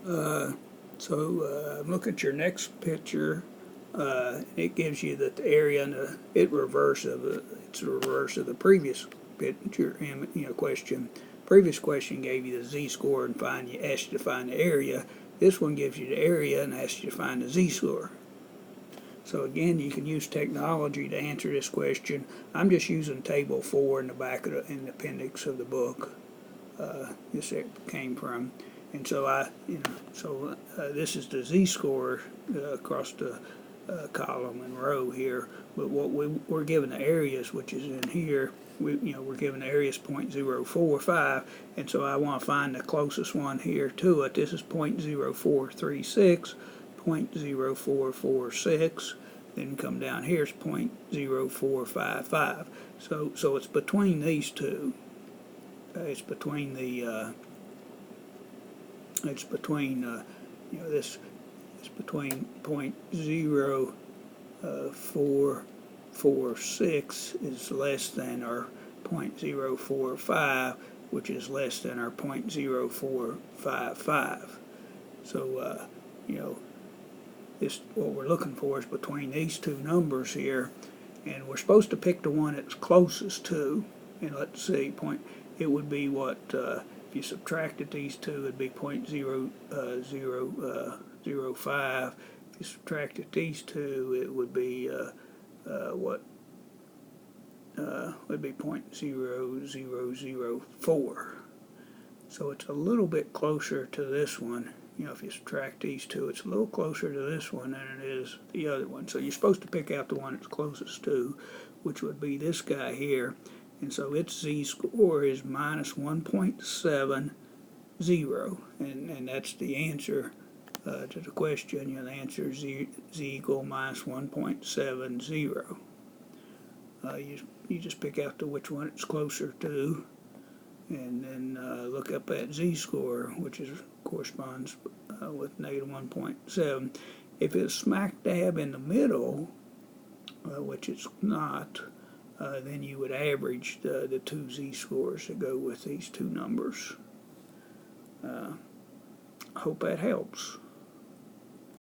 Look at your next picture. It gives you the area and it's the reverse of the previous picture. Question. Previous question gave you the z-score and asked you to find the area. This one gives you the area and asks you to find the z-score. So again, you can use technology to answer this question. I'm just using table 4 in the back of in the appendix of the book. This came from. And so this is the z-score across the column and row here. But what we're given the areas, which is in here, we're given the areas 0.045, and so I want to find the closest one here to it. This is 0.0436, 0.0446. Then come down here is 0.0455. So it's between these two. It's between the this it's between 0.0446 is less than our 0.045, which is less than our 0.0455. So what we're looking for is between these two numbers here, and we're supposed to pick the one that's closest to. And let's see, it would be what, if you subtracted these two, it'd be 0.0005. If you subtracted these two, it would be would be 0.0004. So it's a little bit closer to this one. If you subtract these two, it's a little closer to this one than it is the other one. So you're supposed to pick out the one it's closest to, which would be this guy here. And so its z-score is minus 1.70, and that's the answer to the question. The answer is z equal minus 1.70. You just pick out which one it's closer to, and then look up that z-score, which corresponds with negative 1.7. If it's smack dab in the middle, which it's not, then you would average the two z-scores that go with these two numbers. I hope that helps.